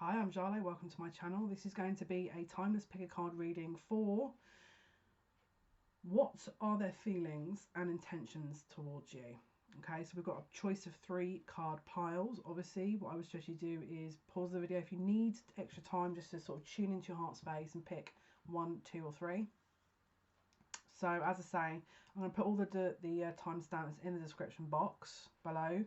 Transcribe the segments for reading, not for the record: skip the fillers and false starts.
Hi, I'm Jale, welcome to my channel. This is going to be a timeless pick a card reading for what are their feelings and intentions towards you. Okay, so we've got a choice of 3 card piles. Obviously, what I would suggest you do is pause the video if you need extra time just to sort of tune into your heart space and pick 1, 2 or 3. So as I say, I'm going to put all the timestamps in the description box below.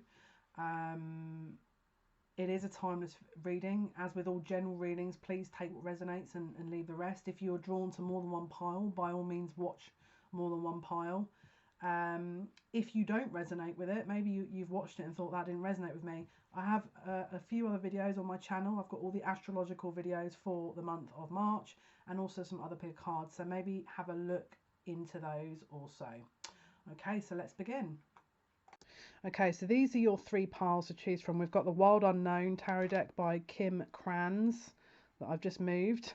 It is a timeless reading. As with all general readings, please take what resonates and leave the rest. If you're drawn to more than one pile, by all means watch more than one pile. If you don't resonate with it, maybe you've watched it and thought that didn't resonate with me, I have a few other videos on my channel. I've got all the astrological videos for the month of March and also some other pick cards, so maybe have a look into those also. Okay, so let's begin. Okay, so these are your 3 piles to choose from. We've got the Wild Unknown Tarot deck by Kim Kranz that I've just moved.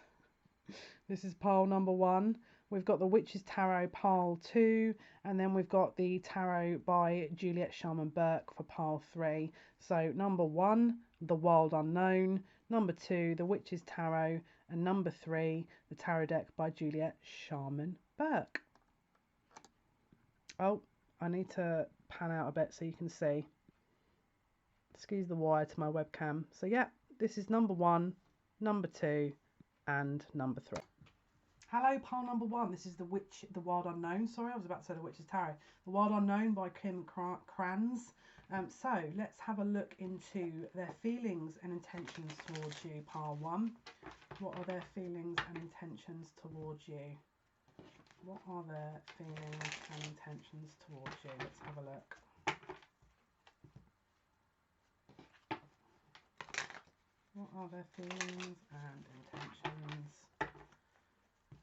This is pile number 1. We've got the Witch's Tarot pile 2, and then we've got the Tarot by Juliet Sharman Burke for pile 3. So number 1, the Wild Unknown, number 2, the Witch's Tarot, and number 3, the Tarot deck by Juliet Sharman Burke. Oh, I need to pan out a bit so you can see. Excuse the wire to my webcam. So yeah, this is number 1, number 2 and number 3. Hello, pile number 1. This is the Wild Unknown. Sorry, I was about to say the Witch's Tarot. The Wild Unknown by Kim Kranz. So let's have a look into their feelings and intentions towards you, pile 1. What are their feelings and intentions towards you? What are their feelings and intentions towards you? Let's have a look. What are their feelings and intentions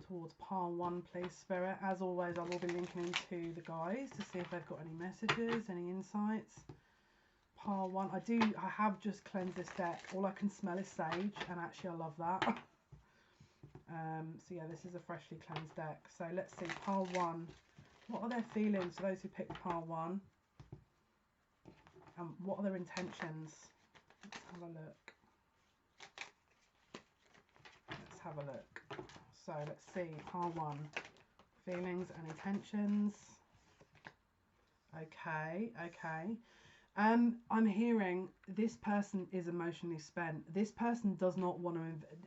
towards pile 1, please, Spirit? As always, I will be linking into the guys to see if they've got any messages, any insights. Pile 1. I have just cleansed this deck. All I can smell is sage, and actually I love that. So yeah, this is a freshly cleansed deck. So let's see, pile 1. What are their feelings for those who picked pile 1? And what are their intentions? Let's have a look. Let's have a look. So let's see, pile 1. Feelings and intentions. Okay. I'm hearing this person is emotionally spent. This person does not want to.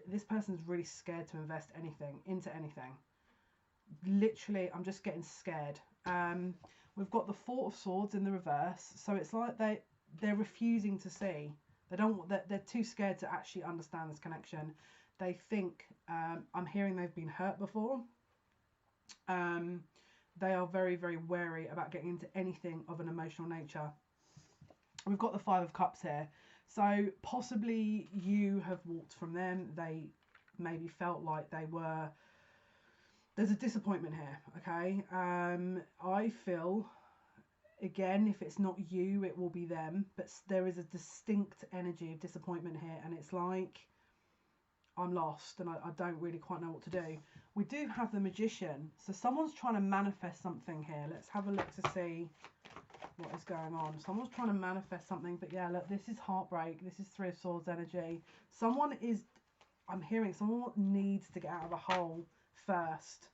This person's really scared to invest into anything. Literally, I'm just getting scared. We've got the Four of Swords in the reverse, so it's like they're refusing to see. They're too scared to actually understand this connection. They think, I'm hearing they've been hurt before. They are very, very wary about getting into anything of an emotional nature. We've got the Five of Cups here. So possibly you have walked from them. They maybe felt like they were... There's a disappointment here, okay? I feel, again, if it's not you, it will be them. But there is a distinct energy of disappointment here. And it's like, I'm lost and I don't really quite know what to do. We do have the Magician. So someone's trying to manifest something here. Let's have a look to see what is going on. Someone's trying to manifest something, but yeah, look, this is heartbreak. This is Three of Swords energy. I'm hearing someone needs to get out of a hole first.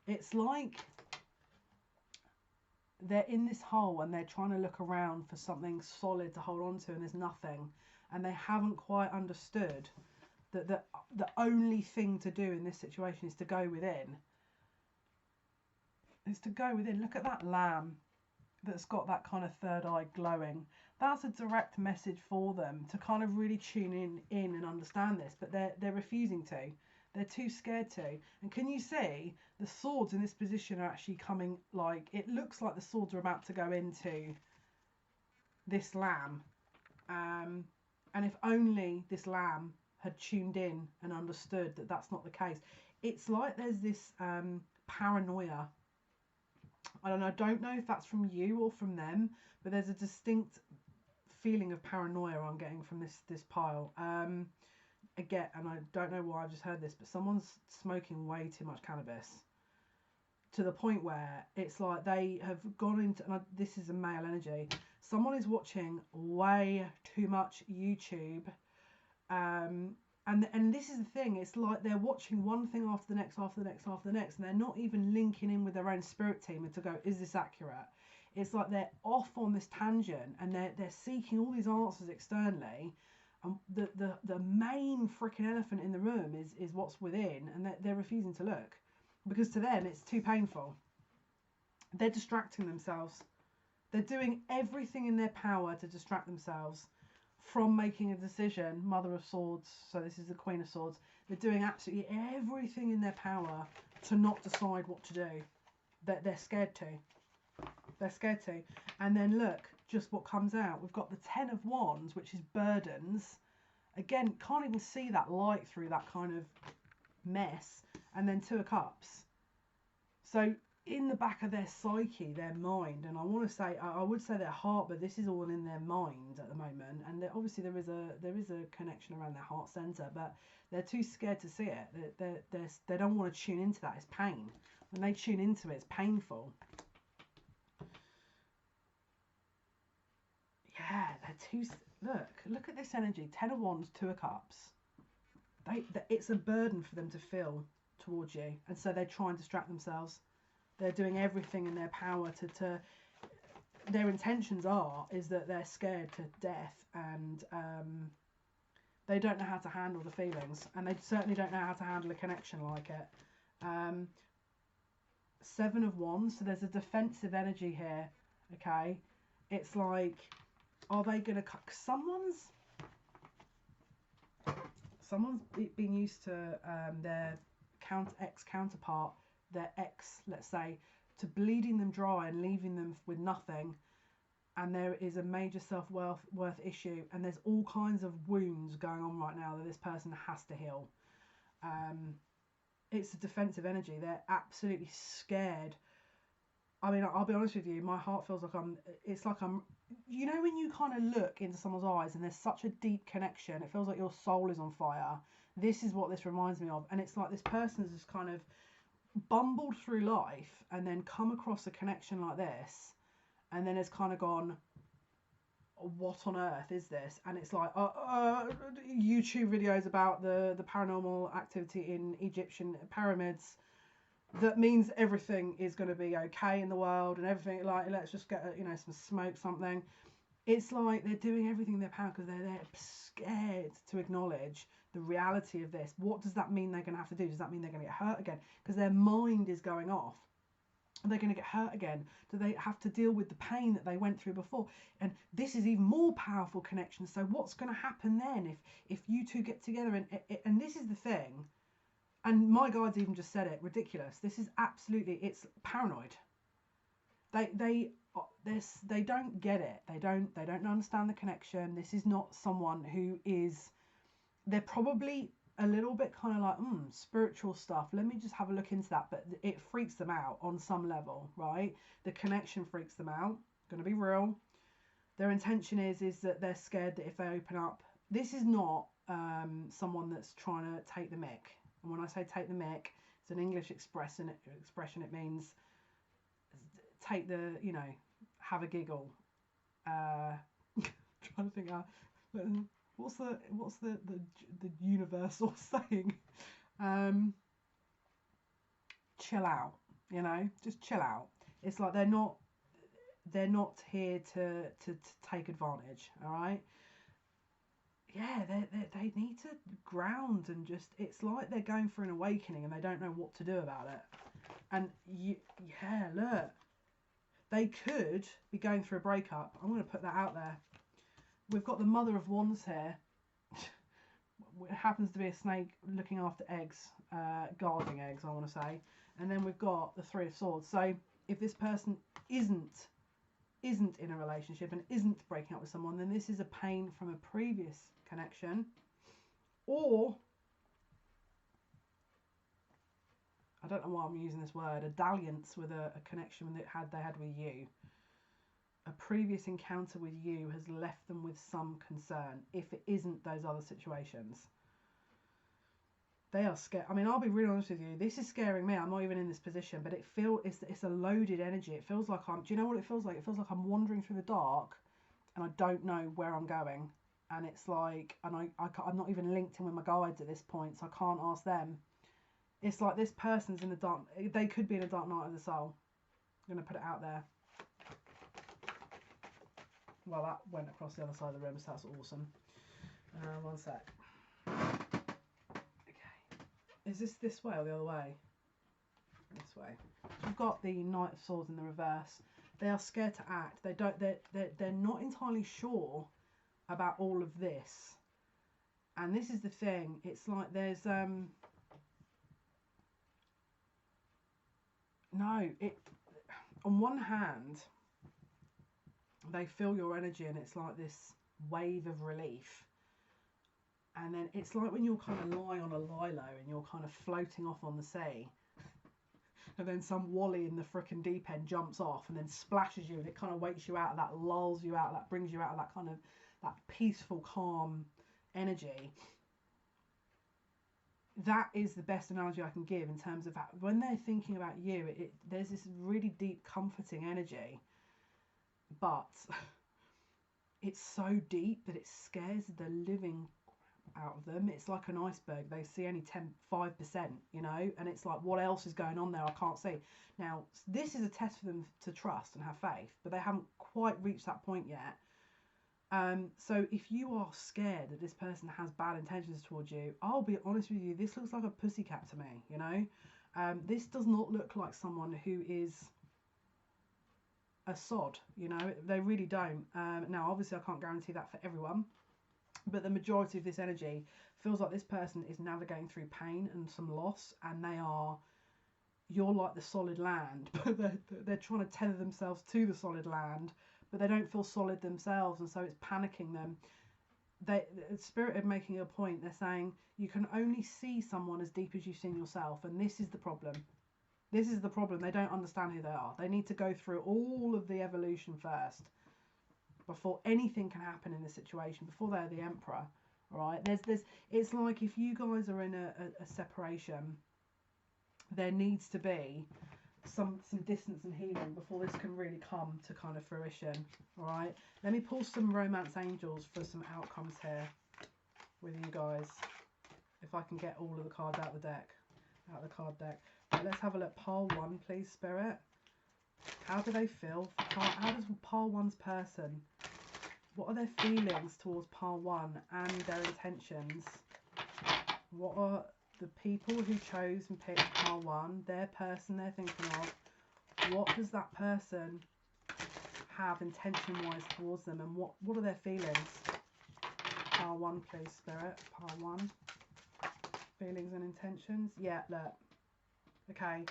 It's like they're in this hole and they're trying to look around for something solid to hold on to, and there's nothing, and they haven't quite understood that the only thing to do in this situation is to go within. Look at that lamb that's got that kind of third eye glowing. That's a direct message for them to kind of really tune in and understand this, but they're refusing to. They're too scared to. And can you see the swords in this position are actually coming, like, it looks like the swords are about to go into this lamb. And if only this lamb had tuned in and understood that that's not the case. It's like there's this paranoia. I don't know if that's from you or from them, but there's a distinct feeling of paranoia I'm getting from this pile. Again, and I don't know why I've just heard this, but someone's smoking way too much cannabis to the point where it's like they have gone into, and this is a male energy, someone is watching way too much YouTube And this is the thing, it's like they're watching one thing after the next, after the next, after the next, and they're not even linking in with their own spirit team and to go, is this accurate? It's like they're off on this tangent, and they're seeking all these answers externally, and the main freaking elephant in the room is what's within, and they're refusing to look, because to them it's too painful. They're distracting themselves. They're doing everything in their power to distract themselves from making a decision. Mother of Swords, so this is the Queen of Swords. They're doing absolutely everything in their power to not decide what to do. They're scared to. They're scared to. And then look, just what comes out. We've got the Ten of Wands, which is burdens. Again, can't even see that light through that kind of mess. And then Two of Cups. So in the back of their psyche, their mind, and I want to say, I would say their heart, but this is all in their mind at the moment. And obviously there is a connection around their heart center, but they're too scared to see it. They don't want to tune into that. It's pain. When they tune into it, it's painful. Yeah, they're too. Look at this energy. Ten of Wands, Two of Cups. It's a burden for them to feel towards you, and so they try and distract themselves. They're doing everything in their power to their intentions is that they're scared to death, and they don't know how to handle the feelings, and they certainly don't know how to handle a connection like it. Seven of Wands, so there's a defensive energy here. Okay, it's like, are they going to cut? Someone's been used to their ex-counterpart, their ex, let's say, to bleeding them dry and leaving them with nothing, and there is a major self-worth issue, and there's all kinds of wounds going on right now that this person has to heal. It's a defensive energy. They're absolutely scared. I mean, I'll be honest with you, my heart feels like it's like I'm, you know, when you kind of look into someone's eyes and there's such a deep connection, it feels like your soul is on fire. This is what this reminds me of. And it's like this person has just kind of bumbled through life and then come across a connection like this, and then it's kind of gone, what on earth is this? And it's like YouTube videos about the paranormal activity in Egyptian pyramids. That means everything is going to be okay in the world, and everything, like, let's just get some smoke, something. It's like they're doing everything in their power because they're scared to acknowledge the reality of this. What does that mean they're going to have to do? Does that mean they're going to get hurt again? Because their mind is going off. Are they going to get hurt again? Do they have to deal with the pain that they went through before? And this is even more powerful connection. So what's going to happen then if you two get together? And this is the thing. And my guides even just said it. Ridiculous. This is absolutely, it's paranoid. They don't get it. They don't understand the connection. This is not someone who is. They're probably a little bit kind of like spiritual stuff. Let me just have a look into that. But it freaks them out on some level, right? The connection freaks them out. Going to be real. Their intention is that they're scared that if they open up, this is not someone that's trying to take the mick. And when I say take the mick, it's an English expression. It means take the, have a giggle. Trying to think out. What's the universal saying? Chill out. Just chill out. It's like they're not here to take advantage. All right. Yeah, they need to ground and just, it's like they're going through an awakening and they don't know what to do about it. And look, they could be going through a breakup. I'm going to put that out there. We've got the Mother of Wands here. It happens to be a snake looking after eggs, guarding eggs, I want to say. And then we've got the Three of Swords. So if this person isn't in a relationship and isn't breaking up with someone, then this is a pain from a previous connection, or I don't know why I'm using this word, a dalliance with a connection that they had with you. A previous encounter with you has left them with some concern, if it isn't those other situations. They are scared. I mean, I'll be really honest with you. This is scaring me. I'm not even in this position, but it's a loaded energy. It feels like do you know what it feels like? It feels like I'm wandering through the dark and I don't know where I'm going. and it's like, and I'm not even linked in with my guides at this point, so I can't ask them. It's like this person's in the dark, they could be in a dark night of the soul. I'm going to put it out there. Well, that went across the other side of the room, so that's awesome. One sec. Okay. Is this way or the other way? This way. So we've got the Knight of Swords in the reverse. They are scared to act. They're not entirely sure about all of this. And this is the thing. It's like there's no, on one hand, they feel your energy and it's like this wave of relief. And then it's like when you're kind of lying on a lilo and you're kind of floating off on the sea. And then some wally in the frickin' deep end jumps off and then splashes you, and it kind of wakes you out of that, lulls you out, that brings you out of that kind of that peaceful, calm energy. That is the best analogy I can give in terms of that. When they're thinking about you, there's this really deep, comforting energy, but it's so deep that it scares the living out of them. It's like an iceberg. They see only 5%, you know, and it's like, what else is going on there? I can't see. Now, this is a test for them to trust and have faith, but they haven't quite reached that point yet. So if you are scared that this person has bad intentions towards you, I'll be honest with you, this looks like a pussycat to me, you know. This does not look like someone who is a sod, you know. They really don't. Now, obviously, I can't guarantee that for everyone, but the majority of this energy feels like this person is navigating through pain and some loss, and you're like the solid land, but they're trying to tether themselves to the solid land, but they don't feel solid themselves, and so it's panicking them. The spirit of making a point, they're saying you can only see someone as deep as you've seen yourself, and this is the problem. This is the problem. They don't understand who they are. They need to go through all of the evolution first before anything can happen in this situation, before they're the emperor. All right, it's like if you guys are in a separation, there needs to be some distance and healing before this can really come to kind of fruition. All right, let me pull some romance angels for some outcomes here with you guys, if I can get all of the cards out of the card deck. Right, let's have a look. Pile 1, please, Spirit. How do they feel? How does pile 1's person, what are their feelings towards pile 1 and their intentions? What are the people who chose and picked pile 1, their person they're thinking of? What does that person have intention-wise towards them, and what are their feelings? Pile 1, please, Spirit. Pile 1. Feelings and intentions. Yeah, look. Okay.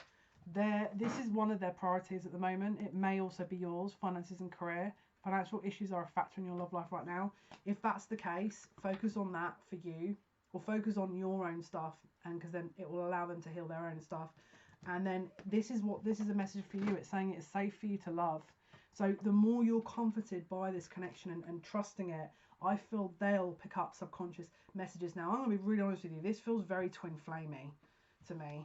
This is one of their priorities at the moment. It may also be yours. Finances and career. Financial issues are a factor in your love life right now. If that's the case, focus on that for you, or focus on your own stuff, and because then it will allow them to heal their own stuff. And then this is a message for you. It's saying it is safe for you to love. So the more you're comforted by this connection and trusting it, I feel they'll pick up subconscious messages. Now, I'm going to be really honest with you. This feels very twin flamey to me.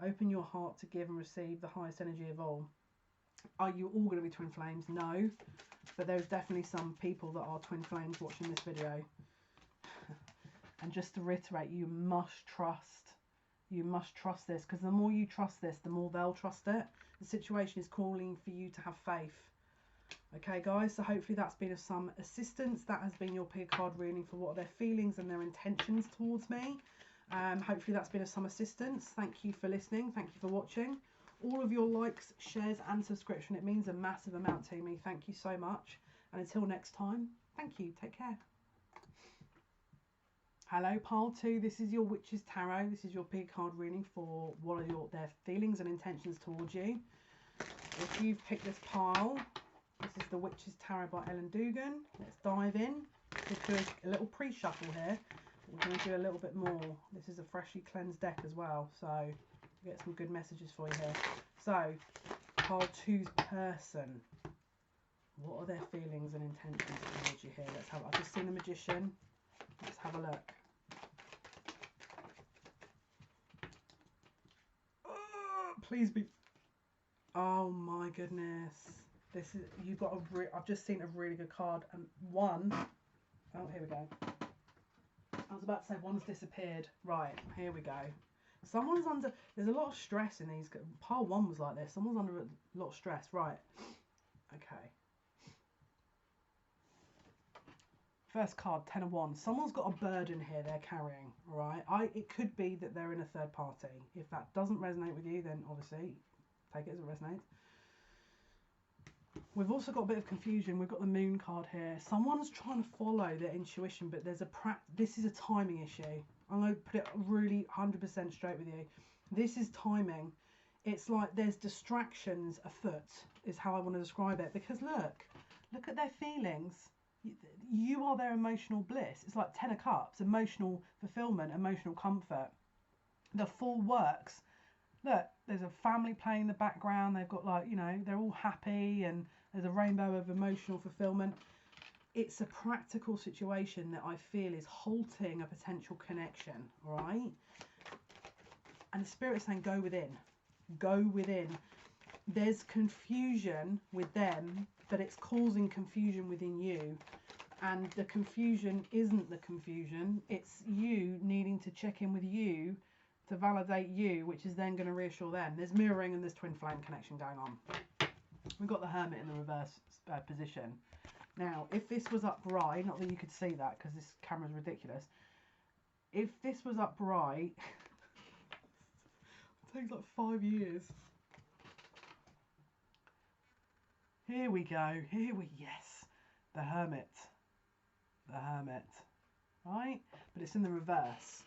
Open your heart to give and receive the highest energy of all. Are you all going to be twin flames? No. But there's definitely some people that are twin flames watching this video. And just to reiterate, you must trust. You must trust this, because the more you trust this, the more they'll trust it. The situation is calling for you to have faith. Okay, guys, so hopefully that's been of some assistance. That has been your pick card reading for what are their feelings and their intentions towards me. Hopefully that's been of some assistance. Thank you for listening. Thank you for watching. All of your likes, shares and subscription, it means a massive amount to me. Thank you so much. And until next time, thank you. Take care. Hello, pile 2. This is your Witch's Tarot. This is your pick card reading for what are their feelings and intentions towards you. If you've picked this pile, this is the Witch's Tarot by Ellen Dugan. Let's dive in. Let's do a little pre-shuffle here. We're going to do a little bit more. This is a freshly cleansed deck as well, so we'll get some good messages for you here. So, pile 2's person. What are their feelings and intentions towards you here? Let's have. I've just seen the Magician. Let's have a look. Oh, please be. Oh my goodness. This is, you've got I've just seen a really good card, and one, Oh, here we go. I was about to say one's disappeared. Right, here we go. Someone's under... There's a lot of stress in these. Pile 1 was like this. Someone's under a lot of stress. Right. Okay. First card, 10 of Wands. Someone's got a burden here they're carrying, right? It could be that they're in a third party. If that doesn't resonate with you, then obviously take it as it resonates. We've also got a bit of confusion. We've got the Moon card here. Someone's trying to follow their intuition, but there's this is a timing issue. I'm going to put it really 100% straight with you. This is timing. It's like there's distractions afoot, is how I want to describe it. Because look at their feelings. You are their emotional bliss. It's like 10 of Cups, emotional fulfillment, emotional comfort. The Fool works. Look, there's a family playing in the background. They've got, like, you know, they're all happy and there's a rainbow of emotional fulfillment. It's a practical situation that I feel is halting a potential connection, all right? And the Spirit is saying, go within. Go within. There's confusion with them, but it's causing confusion within you. And the confusion isn't the confusion. It's you needing to check in with you to validate you, which is then going to reassure them. There's mirroring and there's twin flame connection going on. We've got the Hermit in the reverse position. Now, if this was upright, not that you could see that because this camera's ridiculous. If this was upright, it takes like 5 years. Here we go. Yes. The Hermit. The Hermit. Right? But it's in the reverse.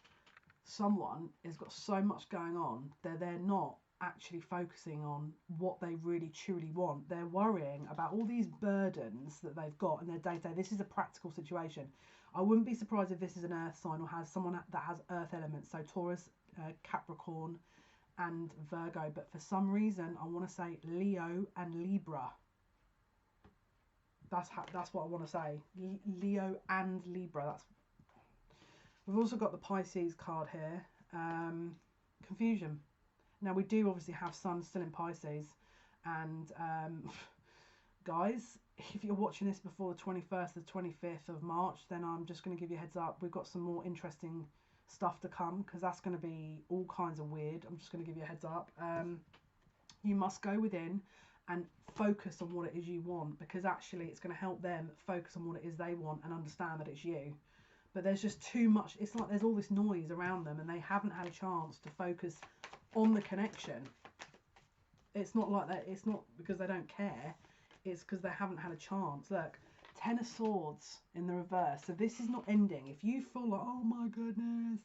Someone has got so much going on that they're not actually focusing on what they really truly want. They're worrying about all these burdens that they've got in their day-to-day. This is a practical situation. I wouldn't be surprised if this is an earth sign or has someone that has earth elements. So Taurus, Capricorn and Virgo. But for some reason, I want to say Leo and Libra. That's what I want to say. Leo and Libra. We've also got the Pisces card here. Confusion. Now, we do obviously have Sun still in Pisces. And, guys, if you're watching this before the 21st or 25th of March, then I'm just going to give you a heads up. We've got some more interesting stuff to come, because that's going to be all kinds of weird. I'm just going to give you a heads up. You must go within and focus on what it is you want, because actually it's going to help them focus on what it is they want and understand that it's you. But there's just too much. It's like there's all this noise around them and they haven't had a chance to focus on the connection. It's not like that. It's not because they don't care. It's because they haven't had a chance. Look, 10 of Swords in the reverse. So this is not ending. If you feel like, oh my goodness,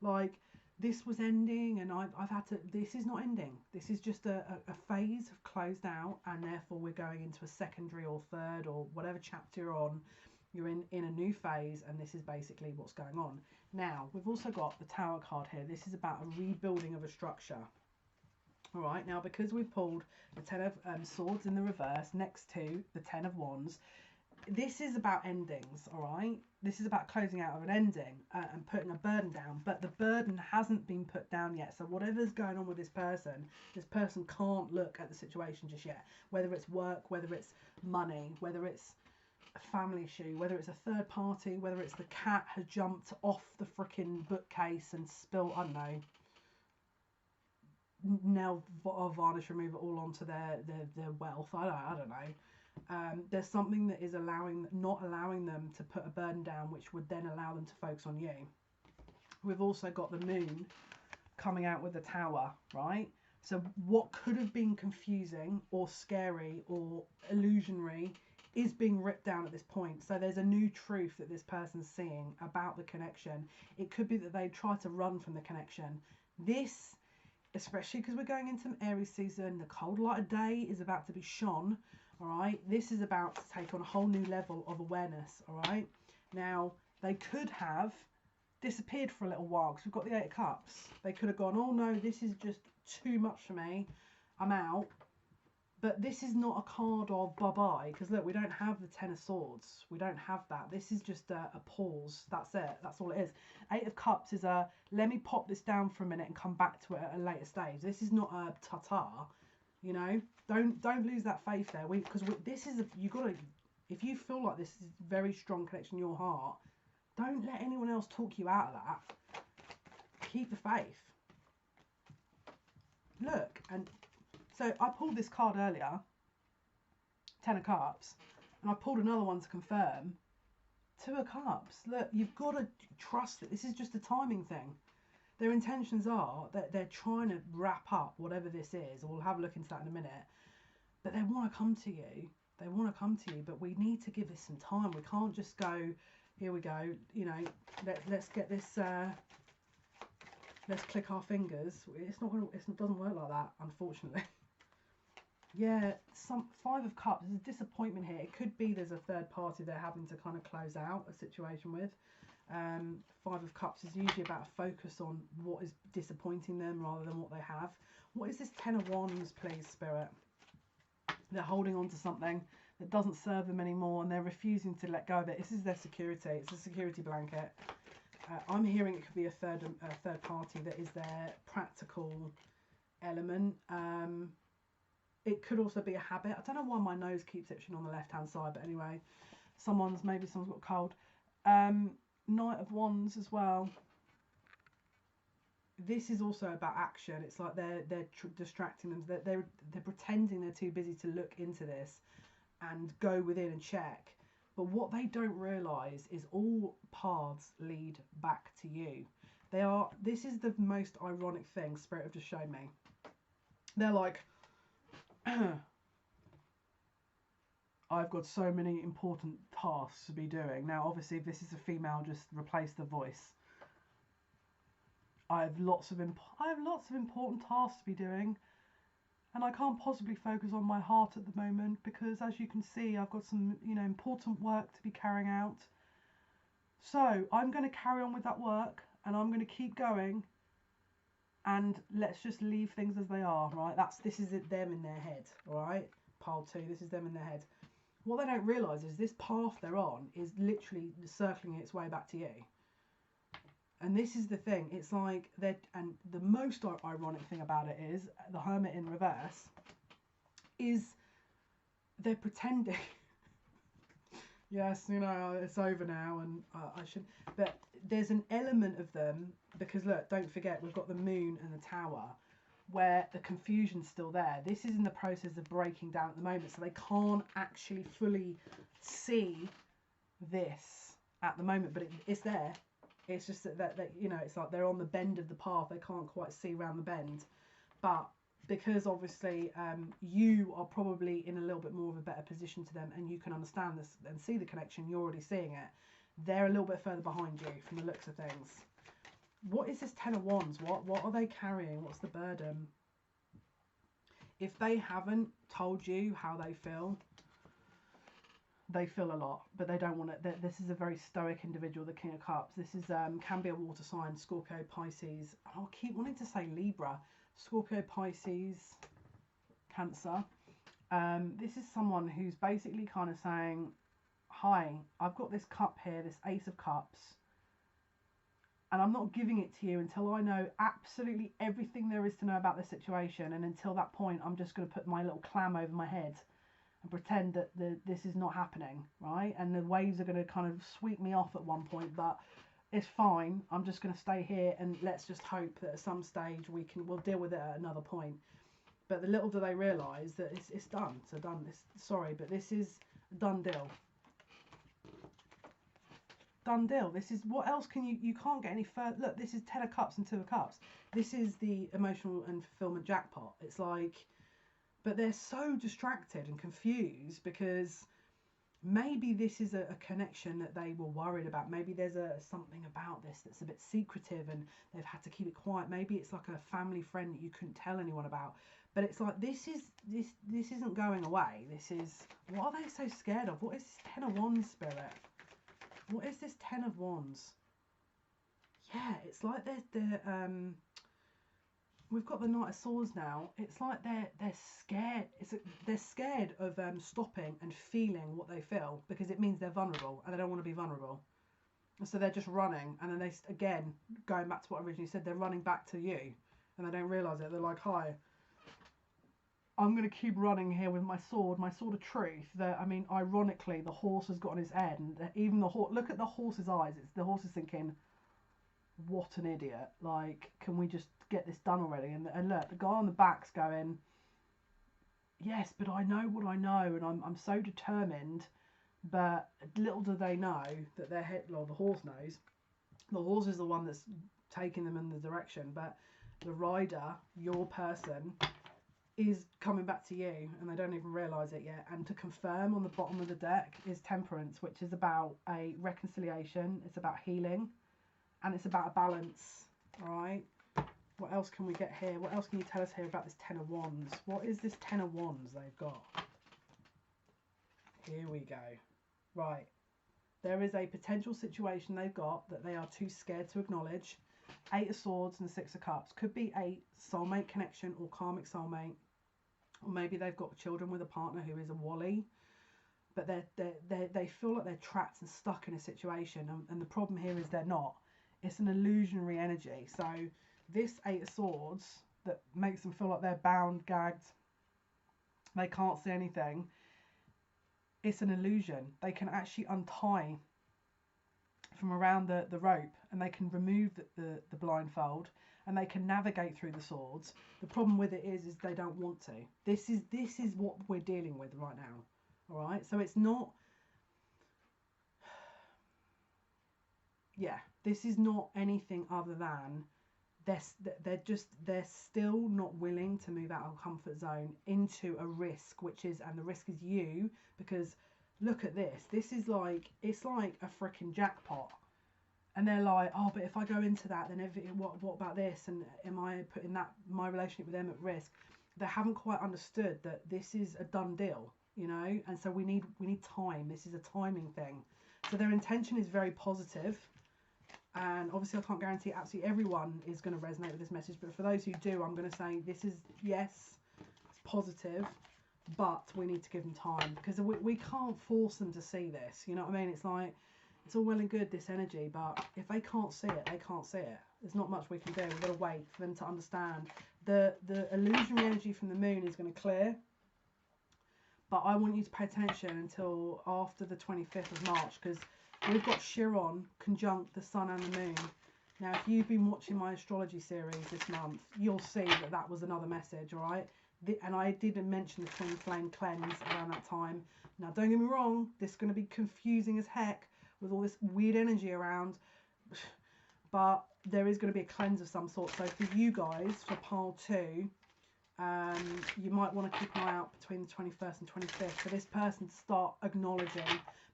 like this was ending and I've had to, this is not ending. This is just a phase of closed out, and therefore we're going into a secondary or third or whatever chapter you're on. You're in a new phase, and this is basically what's going on. Now, we've also got the Tower card here. This is about a rebuilding of a structure. All right, now because we've pulled the 10 of Swords in the reverse next to the 10 of Wands, this is about endings, all right? This is about closing out of an ending and putting a burden down, but the burden hasn't been put down yet. So whatever's going on with this person can't look at the situation just yet, whether it's work, whether it's money, whether it's a family issue, whether it's a third party, whether it's the cat has jumped off the freaking bookcase and spilled, I don't know, nail varnish remover all onto their wealth. I don't know. There's something that is not allowing them to put a burden down, which would then allow them to focus on you. We've also got the Moon coming out with the Tower, right? So what could have been confusing or scary or illusionary is being ripped down at this point. So there's a new truth that this person's seeing about the connection. It could be that they try to run from the connection. This, especially because we're going into an Aries season, the cold light of day is about to be shone, all right? This is about to take on a whole new level of awareness, all right? Now, they could have disappeared for a little while because we've got the 8 of Cups. They could have gone, oh no, this is just too much for me, I'm out. But this is not a card of bye-bye, because look, we don't have the 10 of Swords. We don't have that. This is just a pause. That's it. That's all it is. 8 of Cups is a, let me pop this down for a minute and come back to it at a later stage. This is not a ta-ta, you know. Don't lose that faith there. Because this is, you've got to, If you feel like this is a very strong connection in your heart, don't let anyone else talk you out of that. Keep the faith. Look, and so I pulled this card earlier, 10 of Cups, and I pulled another one to confirm, 2 of Cups. Look, you've got to trust that this is just a timing thing. Their intentions are that they're trying to wrap up whatever this is. We'll have a look into that in a minute. But they want to come to you. They want to come to you, but we need to give this some time. We can't just go, here we go, you know, let's get this, let's click our fingers. It's not gonna, it doesn't work like that, unfortunately. Yeah, 5 of Cups. There's a disappointment here. It could be there's a third party they're having to kind of close out a situation with. 5 of Cups is usually about a focus on what is disappointing them rather than what they have. What is this 10 of Wands, please, Spirit? They're holding on to something that doesn't serve them anymore, and they're refusing to let go of it. This is their security. It's a security blanket. I'm hearing it could be a third party that is their practical element. It could also be a habit. I don't know why my nose keeps itching on the left hand side, but anyway, maybe someone's got a cold. Knight of Wands as well. This is also about action. It's like they're distracting them. They're pretending they're too busy to look into this and go within and check. But what they don't realise is all paths lead back to you. This is the most ironic thing Spirit have just shown me. They're like, I've got so many important tasks to be doing. Now, obviously, if this is a female, just replace the voice. I have lots of important tasks to be doing, and I can't possibly focus on my heart at the moment because, as you can see, I've got some, you know, important work to be carrying out. So I'm going to carry on with that work, and I'm going to keep going. And let's just leave things as they are, right? This is them in their head, all right? Pile 2, this is them in their head. What they don't realise is this path they're on is literally circling its way back to you. And this is the thing. It's like and the most ironic thing about it is the Hermit in reverse is they're pretending. Yes, you know, it's over now, and I should. But there's an element of them because look, don't forget we've got the Moon and the Tower, where the confusion's still there. This is in the process of breaking down at the moment, so they can't actually fully see this at the moment, but it's there. It's just that you know, it's like they're on the bend of the path. They can't quite see around the bend, but because obviously you are probably in a little bit more of a better position to them, and you can understand this and see the connection. You're already seeing it. They're a little bit further behind you from the looks of things. What is this 10 of Wands? What are they carrying? What's the burden? If they haven't told you how they feel a lot, but they don't want it. This is a very stoic individual, the King of Cups. This is can be a water sign, Scorpio, Pisces. I'll keep wanting to say Libra. Scorpio, Pisces, Cancer. This is someone who's basically kind of saying, hi, I've got this cup here, this Ace of Cups, and I'm not giving it to you until I know absolutely everything there is to know about the situation, and until that point I'm just going to put my little clam over my head and pretend that this is not happening, right? And the waves are going to kind of sweep me off at one point, but it's fine. I'm just going to stay here, and let's just hope that at some stage we'll deal with it at another point. But the little do they realise that it's done. So done. Sorry, but this is a done deal. Done deal. This is, what else can you can't get any further. Look, this is 10 of Cups and 2 of Cups. This is the emotional and fulfillment jackpot. It's like, but they're so distracted and confused because maybe this is a connection that they were worried about. Maybe there's something about this that's a bit secretive and they've had to keep it quiet. Maybe it's like a family friend that you couldn't tell anyone about. But it's like this isn't going away. This is, what are they so scared of? What is this 10 of Wands, Spirit? What is this 10 of Wands? Yeah, it's like they're we've got the Knight of Swords now. It's like they're scared. They're scared of stopping and feeling what they feel because it means they're vulnerable and they don't want to be vulnerable. And so they're just running, and then they, again, going back to what I originally said, they're running back to you and they don't realise it. They're like, hi. I'm going to keep running here with my sword of truth. That, I mean, ironically, the horse has got on his head, and even the horse. Look at the horse's eyes. It's the horse is thinking, "What an idiot! Like, can we just get this done already?" And look, the guy on the back's going, "Yes, but I know what I know, and I'm so determined." But little do they know that their head, well, the horse knows. The horse is the one that's taking them in the direction, but the rider, your person, is coming back to you, and they don't even realise it yet. And to confirm, on the bottom of the deck is Temperance, which is about a reconciliation, it's about healing, and it's about a balance. Alright, what else can we get here? What else can you tell us here about this Ten of Wands? What is this Ten of Wands they've got? Here we go. Right, there is a potential situation they've got that they are too scared to acknowledge. Eight of Swords and Six of Cups. Could be a soulmate connection or karmic soulmate. Or maybe they've got children with a partner who is a wally. But they feel like they're trapped and stuck in a situation. And the problem here is they're not. It's an illusionary energy. So this Eight of Swords that makes them feel like they're bound, gagged, they can't see anything. It's an illusion. They can actually untie from around the rope, and they can remove the blindfold, and they can navigate through the swords. The problem with it is they don't want to. This is what we're dealing with right now. All right, so it's not, yeah, this is not anything other than they're still not willing to move out of comfort zone into a risk, which is, and the risk is you, because look at this. This is like, it's like a freaking jackpot. And they're like, oh, but if I go into that, then what about this? And am I putting my relationship with them at risk? They haven't quite understood that this is a done deal, you know. And so we need time. This is a timing thing. So their intention is very positive. And obviously I can't guarantee absolutely everyone is going to resonate with this message, but for those who do, I'm going to say this is, yes, it's positive, but we need to give them time, because we can't force them to see this, you know what I mean? It's like, it's all well and good, this energy, but if they can't see it, they can't see it. There's not much we can do. We've got to wait for them to understand. The illusionary energy from the moon is going to clear, but I want you to pay attention until after the 25th of March, because we've got Chiron conjunct the sun and the moon. Now, if you've been watching my astrology series this month, you'll see that was another message, all right? And I didn't mention the twin flame cleanse around that time. Now, don't get me wrong, this is going to be confusing as heck with all this weird energy around, but there is going to be a cleanse of some sort. So for you guys, for pile 2, you might want to keep an eye out between the 21st and 25th for this person to start acknowledging.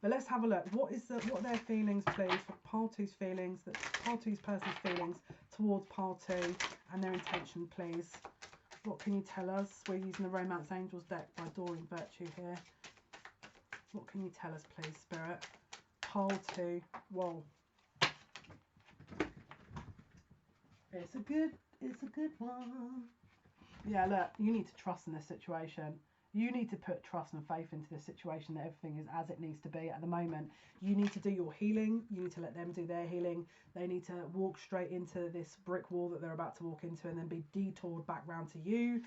But let's have a look. What are their feelings, please, for pile 2's feelings, that's pile 2's person's feelings towards pile 2, and their intention, please. What can you tell us? We're using the Romance Angels deck by Doreen Virtue here. What can you tell us, please, Spirit? Pile 2. Whoa. It's a good one. Yeah, look, you need to trust in this situation. You need to put trust and faith into this situation, that everything is as it needs to be at the moment. You need to do your healing. You need to let them do their healing. They need to walk straight into this brick wall that they're about to walk into, and then be detoured back round to you.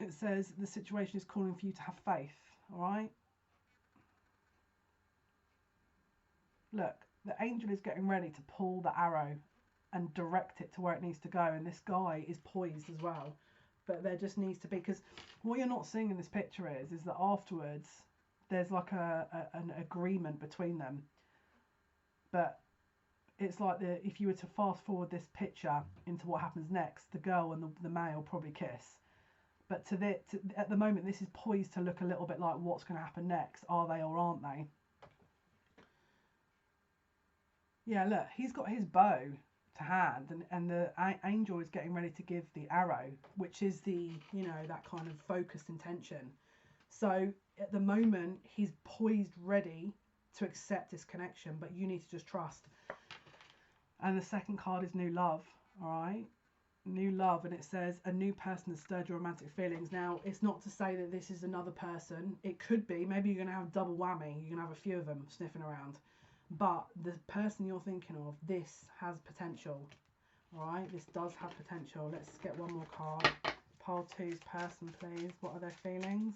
It says the situation is calling for you to have faith, all right? Look, the angel is getting ready to pull the arrow and direct it to where it needs to go, and this guy is poised as well. But there just needs to be, because what you're not seeing in this picture is that afterwards there's like an agreement between them. But it's like, if you were to fast forward this picture into what happens next, the girl and the male probably kiss. But at the moment, this is poised to look a little bit like what's going to happen next. Are they or aren't they? Yeah, look, he's got his bow to hand, and the angel is getting ready to give the arrow, which is the, you know, that kind of focused intention. So at the moment, he's poised, ready to accept this connection, but you need to just trust. And the second card is new love, all right? New love, and it says a new person has stirred your romantic feelings. Now, it's not to say that this is another person. It could be. Maybe you're going to have double whammy. You're going to have a few of them sniffing around. But the person you're thinking of, this has potential. All right, this does have potential. Let's get one more card. Pile 2's person, please. What are their feelings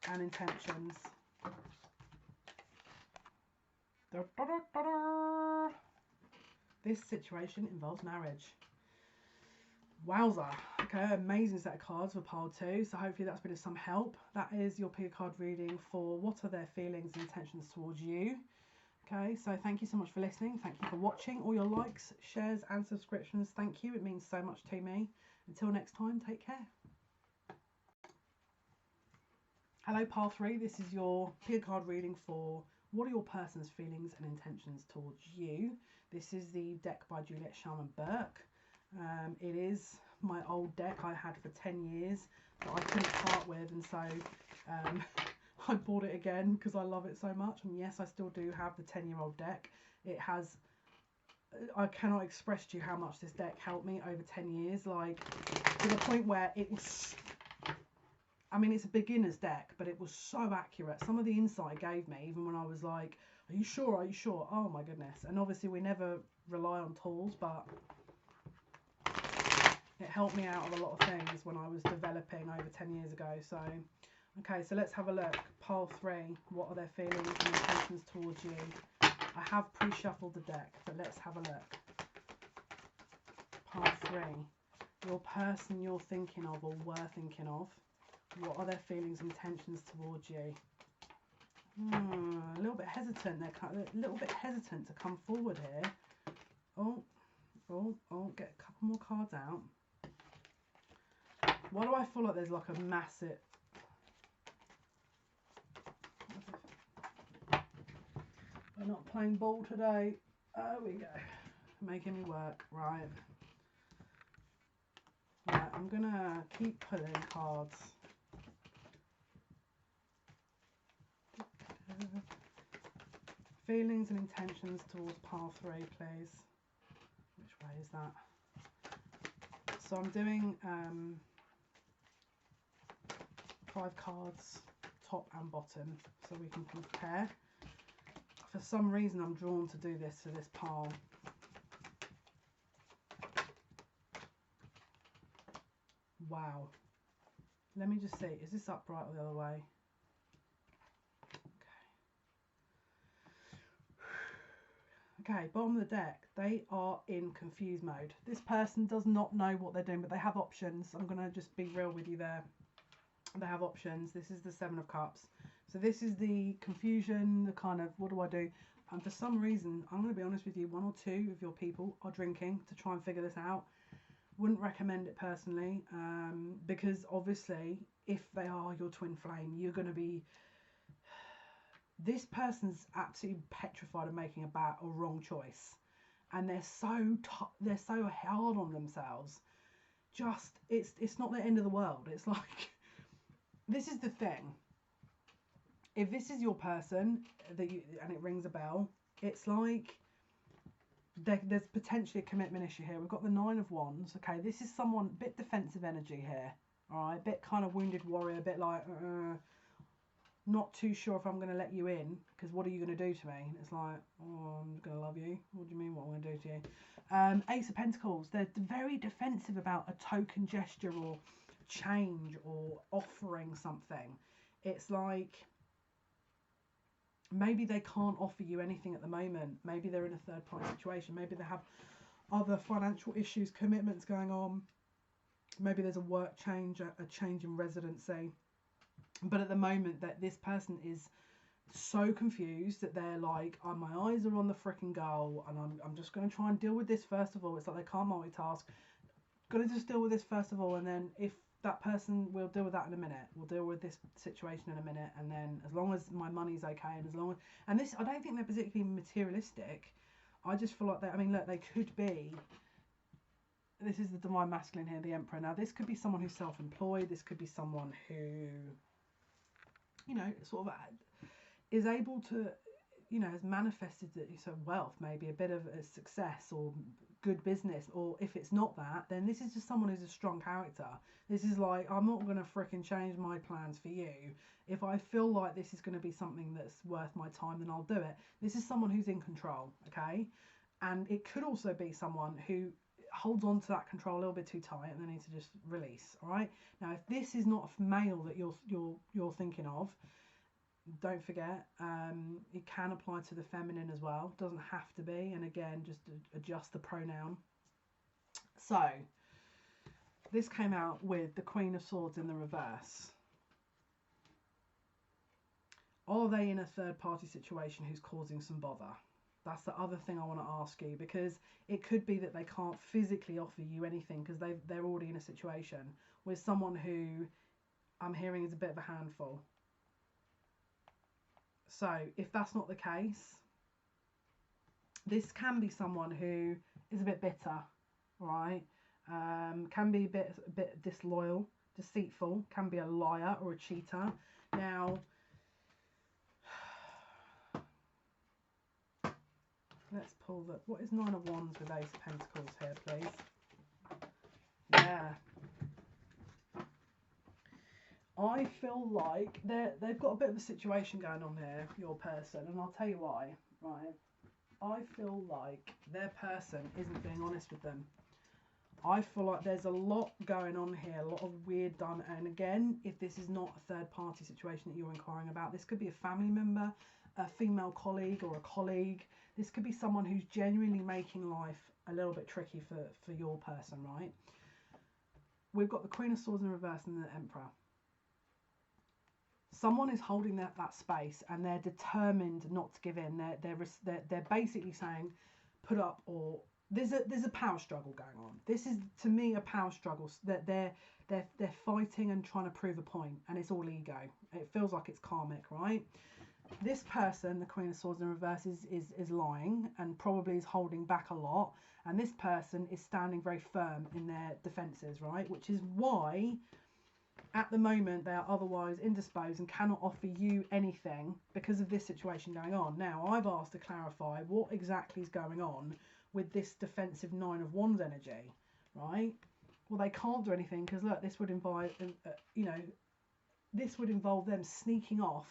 and intentions? Da, da, da, da, da. This situation involves marriage. Wowza. Okay, amazing set of cards for pile 2. So hopefully that's been of some help. That is your pick a card reading for what are their feelings and intentions towards you. Okay, so thank you so much for listening. Thank you for watching. All your likes, shares and subscriptions. Thank you. It means so much to me. Until next time, take care. Hello, pile 3. This is your pick a card reading for what are your person's feelings and intentions towards you. This is the deck by Juliet Sharman Burke. It is my old deck I had for 10 years that I couldn't part with, and so I bought it again because I love it so much. And yes, I still do have the 10-year-old deck. It has, I cannot express to you how much this deck helped me over 10 years, like to the point where it was, I mean, it's a beginner's deck, but it was so accurate. Some of the insight it gave me, even when I was like, are you sure, are you sure? Oh my goodness. And obviously we never rely on tools, but it helped me out of a lot of things when I was developing over 10 years ago. So, okay, so let's have a look. Pile 3, what are their feelings and intentions towards you? I have pre-shuffled the deck, but let's have a look. Pile 3, your person you're thinking of or were thinking of, what are their feelings and intentions towards you? A little bit hesitant. They're a little bit hesitant to come forward here. Oh, get a couple more cards out. Why do I feel like there's like a massive... We're not playing ball today. There we go. Making me work. Right. Yeah, I'm going to keep pulling cards. Feelings and intentions towards pile 3, please. Which way is that? So I'm doing 5 cards, top and bottom, so we can compare. For some reason I'm drawn to do this for this pile. Wow. Let me just see, is this upright or the other way? Okay, bottom of the deck, they are in confused mode. This person does not know what they're doing, but they have options. I'm going to just be real with you there. They have options. This is the 7 of Cups. So this is the confusion, the kind of, what do I do? And for some reason, I'm going to be honest with you, 1 or 2 of your people are drinking to try and figure this out. Wouldn't recommend it personally, because obviously, if they are your twin flame, you're going to be... This person's absolutely petrified of making a bad or wrong choice, and they're so hard on themselves. Just it's not the end of the world. It's like, this is the thing. If this is your person and it rings a bell, it's like there's potentially a commitment issue here. We've got the 9 of Wands. Okay, this is someone a bit defensive energy here. All right, a bit kind of wounded warrior, a bit like. Not too sure if I'm going to let you in, because what are you going to do to me? It's like, oh, I'm going to love you. What do you mean, what I'm going to do to you? Ace of Pentacles, they're very defensive about a token gesture or change or offering something. It's like, maybe they can't offer you anything at the moment. Maybe they're in a third party situation. Maybe they have other financial issues, commitments going on. Maybe there's a work change, a change in residency. But at the moment, that this person is so confused that they're like, oh, my eyes are on the freaking goal, and I'm just going to try and deal with this first of all. It's like they can't multitask. Going to just deal with this first of all, and then if that person, we'll deal with that in a minute. We'll deal with this situation in a minute, and then as long as my money's okay, and as long as, and this, I don't think they're particularly materialistic. I just feel like they, I mean, look, they could be. This is the Divine Masculine here, the Emperor. Now, this could be someone who's self-employed. This could be someone who, you know, sort of is able to, you know, has manifested sort of wealth, maybe a bit of a success or good business. Or if it's not that, then this is just someone who's a strong character. This is like, I'm not going to fricking change my plans for you. If I feel like this is going to be something that's worth my time, then I'll do it. This is someone who's in control, okay? And it could also be someone who, holds on to that control a little bit too tight, and they need to just release. All right. Now, if this is not a male that you're thinking of, don't forget, it can apply to the feminine as well. Doesn't have to be. And again, just adjust the pronoun. So this came out with the Queen of Swords in the reverse. Are they in a third party situation who's causing some bother? That's the other thing I want to ask you, because it could be that they can't physically offer you anything because they're already in a situation with someone who I'm hearing is a bit of a handful. So if that's not the case, this can be someone who is a bit bitter, right? Can be a bit disloyal, deceitful, can be a liar or a cheater. Now, let's pull the, what is Nine of Wands with Ace of Pentacles here, please? Yeah. I feel like they've got a bit of a situation going on here, your person, and I'll tell you why, right? I feel like their person isn't being honest with them. I feel like there's a lot going on here, a lot of weird done. And again, if this is not a third party situation that you're inquiring about, this could be a family member, a female colleague or a colleague. This could be someone who's genuinely making life a little bit tricky for your person, right? We've got the Queen of Swords in reverse and the Emperor. Someone is holding that space and they're determined not to give in. They're basically saying, put up, or there's a power struggle going on. This is, to me, a power struggle that they're fighting and trying to prove a point, and it's all ego. It feels like it's karmic, right? This person, the Queen of Swords in reverse, is lying and probably is holding back a lot, and this person is standing very firm in their defences, right? Which is why at the moment they are otherwise indisposed and cannot offer you anything because of this situation going on. Now, I've asked to clarify what exactly is going on with this defensive Nine of Wands energy, right? Well, they can't do anything because, look, this would involve, this would involve them sneaking off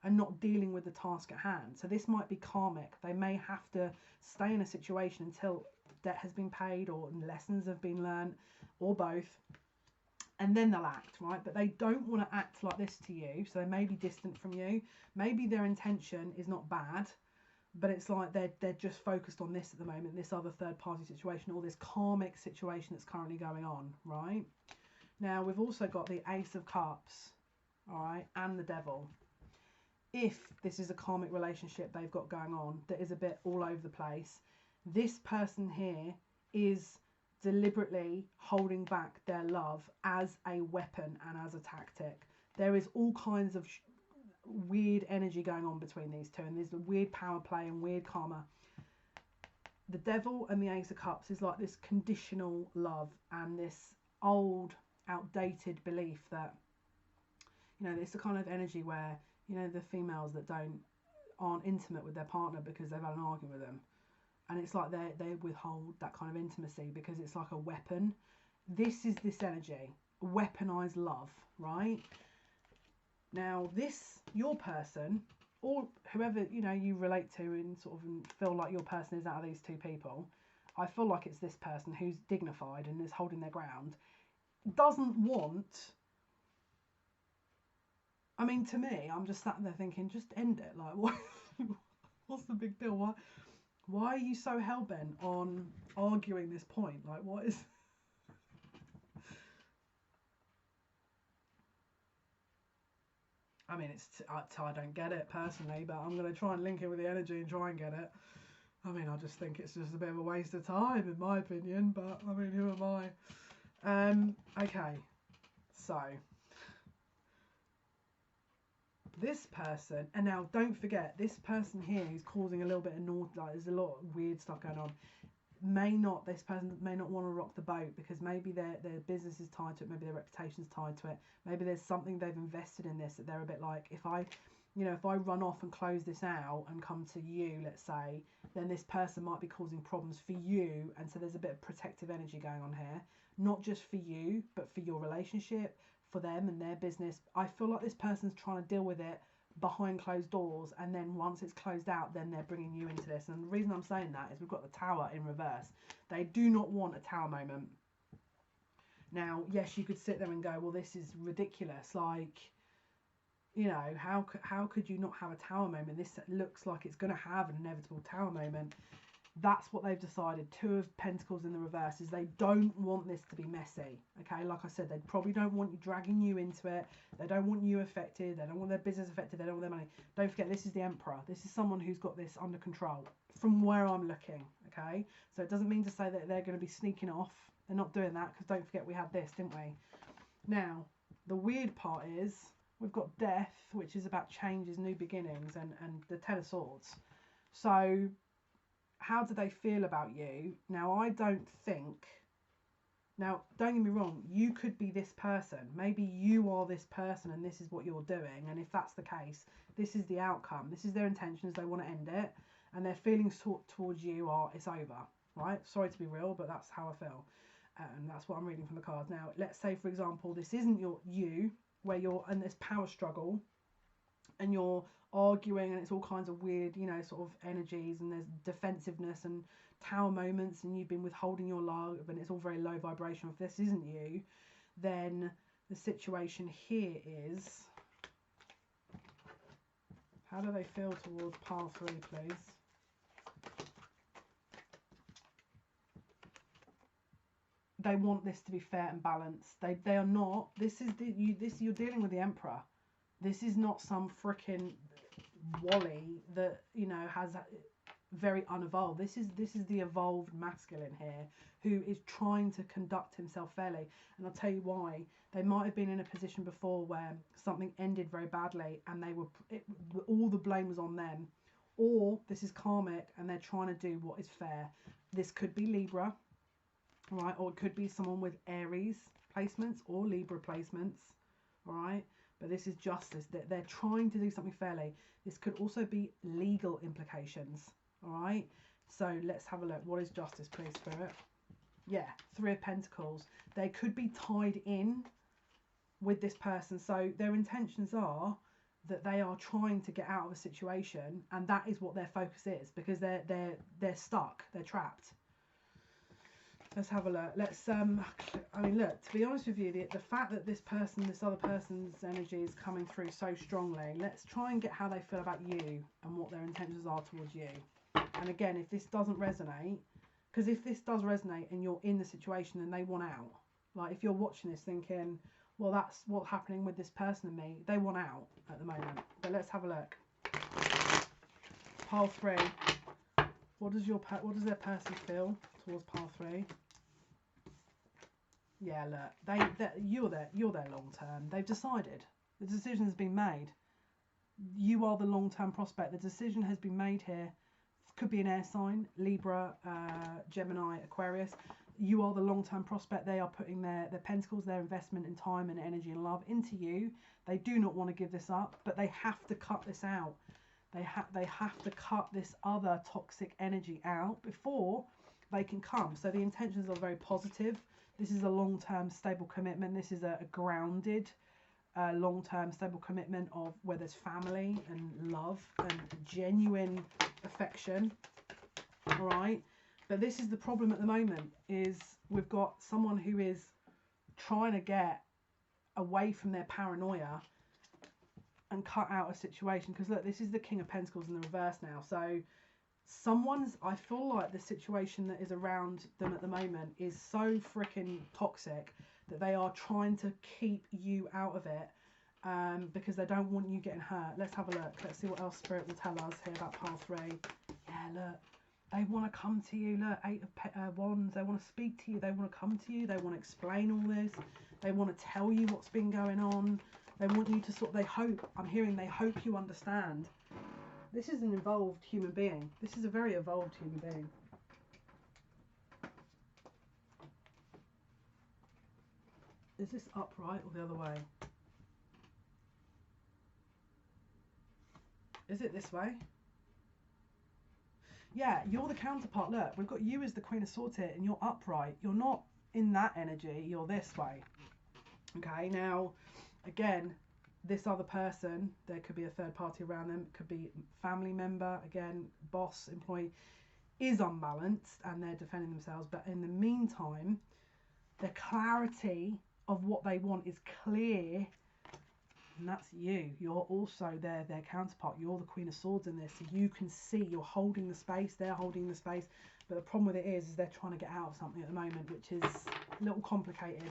and not dealing with the task at hand. So this might be karmic. They may have to stay in a situation until debt has been paid or lessons have been learned, or both, and then they'll act, right? But they don't want to act like this to you, so they may be distant from you. Maybe their intention is not bad, but it's like they're just focused on this at the moment, this other third party situation, or this karmic situation that's currently going on, right? Now, we've also got the Ace of Cups, all right, and the Devil. If this is a karmic relationship they've got going on that is a bit all over the place, this person here is deliberately holding back their love as a weapon and as a tactic. There is all kinds of weird energy going on between these two, and there's a weird power play and weird karma. The Devil and the Ace of Cups is like this conditional love and this old, outdated belief that, you know, it's the kind of energy where, you know, the females that aren't intimate with their partner because they've had an argument with them. And it's like they withhold that kind of intimacy because it's like a weapon. This is this energy, weaponized love, right? Now, your person, or whoever, you know, you relate to and sort of feel like your person is out of these two people, I feel like it's this person who's dignified and is holding their ground, doesn't want, I mean, to me, I'm just sat there thinking, just end it. Like, what? What's the big deal? Why are you so hell-bent on arguing this point? Like, what is... I mean, I don't get it personally, but I'm going to try and link it with the energy and try and get it. I mean, I just think it's just a bit of a waste of time, in my opinion, but, I mean, who am I? Okay, so... this person, and now don't forget, this person here who's causing a little bit of naughty, like there's a lot of weird stuff going on, this person may not want to rock the boat because maybe their business is tied to it, maybe their reputation is tied to it, maybe there's something they've invested in this that they're a bit like, if I run off and close this out and come to you, let's say, then this person might be causing problems for you, and so there's a bit of protective energy going on here, not just for you, but for your relationship, for them and their business. I feel like this person's trying to deal with it behind closed doors, and then once it's closed out, then they're bringing you into this. And the reason I'm saying that is we've got the Tower in reverse. They do not want a Tower moment. Now, yes, you could sit there and go, well, this is ridiculous. Like, you know, how could you not have a Tower moment? This looks like it's going to have an inevitable Tower moment. That's what they've decided. Two of Pentacles in the reverse is they don't want this to be messy. Okay, like I said, they probably don't want you dragging you into it. They don't want you affected. They don't want their business affected. They don't want their money. Don't forget, this is the Emperor. This is someone who's got this under control from where I'm looking. Okay, so it doesn't mean to say that they're going to be sneaking off. They're not doing that, because don't forget we had this, didn't we? Now, the weird part is we've got Death, which is about changes, new beginnings, and the Ten of Swords. So how do they feel about you? Now, I don't think... Now, don't get me wrong, you could be this person. Maybe you are this person and this is what you're doing. And if that's the case, this is the outcome. This is their intentions. They want to end it. And their feelings towards you are, it's over, right? Sorry to be real, but that's how I feel. And that's what I'm reading from the cards. Now, let's say, for example, this isn't you, where you're in this power struggle and you're arguing, and it's all kinds of weird, you know, sort of energies, and there's defensiveness and Tower moments, and you've been withholding your love, and it's all very low vibration. If this isn't you, then the situation here is, how do they feel towards pile 3, please? They want this to be fair and balanced. They are not. This is you're dealing with the Emperor. This is not some freaking Wally that, you know, has very unevolved. This is the evolved masculine here, who is trying to conduct himself fairly. And I'll tell you why. They might have been in a position before where something ended very badly, and all the blame was on them, or this is karmic and they're trying to do what is fair. This could be Libra, right, or it could be someone with Aries placements or Libra placements, all right. But this is justice. They're trying to do something fairly. This could also be legal implications. All right. So let's have a look. What is justice, please, Spirit? Yeah, 3 of Pentacles. They could be tied in with this person. So their intentions are that they are trying to get out of a situation, and that is what their focus is, because they're stuck. They're trapped. Let's have a look. Let's I mean, look, to be honest with you, the fact that this other person's energy is coming through so strongly, let's try and get how they feel about you and what their intentions are towards you. And again, if this doesn't resonate, because if this does resonate and you're in the situation and they want out, like if you're watching this thinking, well, that's what's happening with this person and me, they want out at the moment. But let's have a look. Pile 3. What does their person feel towards pile 3? Yeah, look, you're there long term. They've decided. The decision has been made. You are the long term prospect. The decision has been made here. Could be an air sign, Libra, Gemini, Aquarius. You are the long term prospect. They are putting their pentacles, their investment in time and energy and love into you. They do not want to give this up, but they have to cut this out. They have to cut this other toxic energy out before they can come. So the intentions are very positive. This is a long-term stable commitment. This is a grounded, long-term stable commitment of where there's family and love and genuine affection. All right. But this is the problem at the moment, is we've got someone who is trying to get away from their paranoia and cut out a situation. Because look, this is the King of Pentacles in the reverse now. So I feel like the situation that is around them at the moment is so freaking toxic that they are trying to keep you out of it, because they don't want you getting hurt. Let's have a look. Let's see what else Spirit will tell us here about pile 3. Yeah, look, they want to come to you. Look, 8 of Wands. They want to speak to you. They want to come to you. They want to explain all this. They want to tell you what's been going on. They want you to I'm hearing they hope you understand. This is an evolved human being. This is a very evolved human being. Is this upright or the other way? Is it this way? Yeah, you're the counterpart. Look, we've got you as the Queen of Swords here, and you're upright. You're not in that energy. You're this way. Okay, now, again, this other person, there could be a third party around them, it could be family member, again, boss, employee, is unbalanced and they're defending themselves. But in the meantime, the clarity of what they want is clear, and that's you. You're also their counterpart. You're the Queen of Swords in this, so you can see you're holding the space, they're holding the space. But the problem with it is they're trying to get out of something at the moment, which is a little complicated.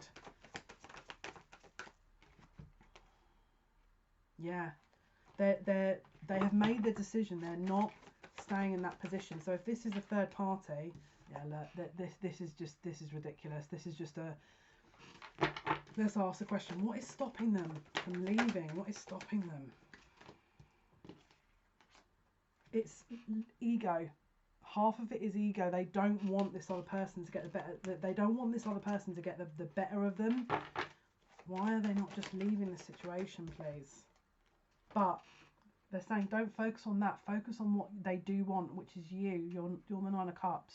Yeah, they have made the decision. They're not staying in that position. So if this is a third party, yeah, look, this is ridiculous. This is just a. Let's ask the question: what is stopping them from leaving? What is stopping them? It's ego. Half of it is ego. They don't want this other person to get the better. They don't want this other person to get the better of them. Why are they not just leaving the situation, please? But they're saying don't focus on that. Focus on what they do want, which is you. You're the Nine of Cups.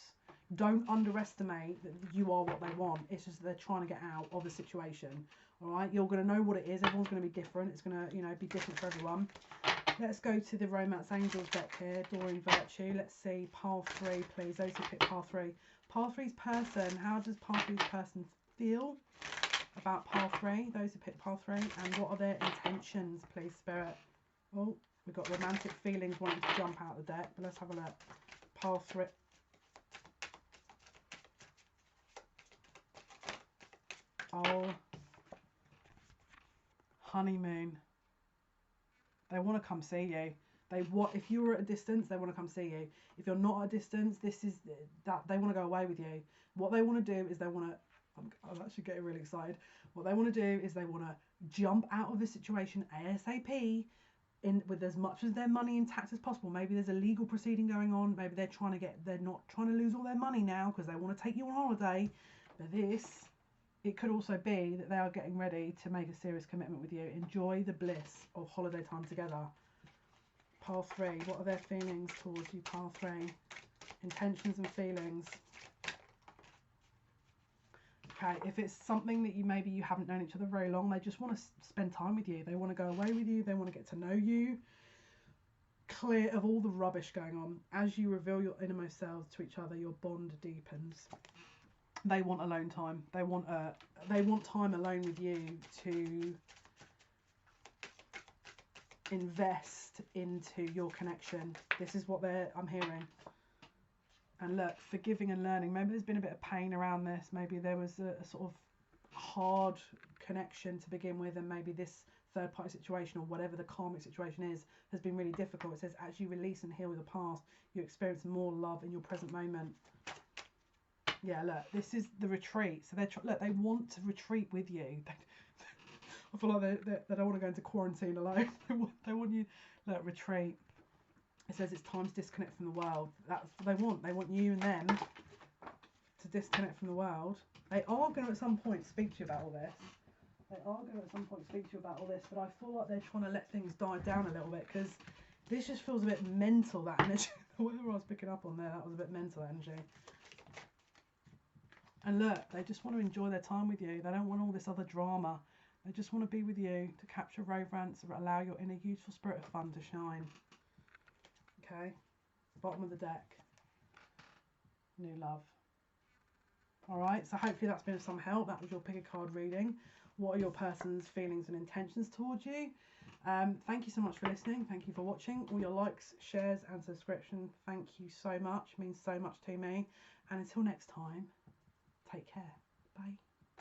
Don't underestimate that you are what they want. It's just they're trying to get out of the situation. All right, you're going to know what it is. Everyone's going to be different. It's going to, be different for everyone. Let's go to the Romance Angels deck here, Doreen Virtue. Let's see pile 3, please. Those who pick pile 3. Pile 3's person. How does pile 3's person feel about pile 3? Those who pick pile 3, and what are their intentions, please, Spirit? Oh, we've got romantic feelings wanting to jump out of the deck, but let's have a look. Pile 3. Oh, honeymoon. They want to come see you. If you were at a distance, they want to come see you. If you're not at a distance, this is that they want to go away with you. What they want to do is they want to. I'm actually getting really excited. What they want to do is they want to jump out of the situation ASAP, with as much of their money intact as possible. Maybe there's a legal proceeding going on. Maybe they're not trying to lose all their money now because they want to take you on holiday. But it could also be that they are getting ready to make a serious commitment with you. Enjoy the bliss of holiday time together. Pile 3, what are their feelings towards you, pile 3? Intentions and feelings. Okay, if it's something that maybe you haven't known each other very long, they just want to spend time with you. They want to go away with you. They want to get to know you. Clear of all the rubbish going on. As you reveal your innermost selves to each other, your bond deepens. They want alone time. They want time alone with you to invest into your connection. This is what I'm hearing. And look, forgiving and learning. Maybe there's been a bit of pain around this. Maybe there was a sort of hard connection to begin with, and maybe this third party situation or whatever the karmic situation is has been really difficult. It says as you release and heal the past, you experience more love in your present moment. Yeah, look, this is the retreat. So they want to retreat with you. I feel like they don't want to go into quarantine alone. They want you, look, retreat. It says it's time to disconnect from the world. That's what they want. They want you and them to disconnect from the world. They are going to at some point speak to you about all this. But I feel like they're trying to let things die down a little bit, because this just feels a bit mental, that energy. Whatever I was picking up on there, that was a bit mental energy. And look, they just want to enjoy their time with you. They don't want all this other drama. They just want to be with you to capture romance, allow your inner youthful spirit of fun to shine. Okay, bottom of the deck, new love. All right, so hopefully that's been of some help. That was your pick a card reading. What are your person's feelings and intentions towards you? Thank you so much for listening. Thank you for watching. All your likes, shares and subscription, thank you so much. It means so much to me. And until next time, take care. Bye.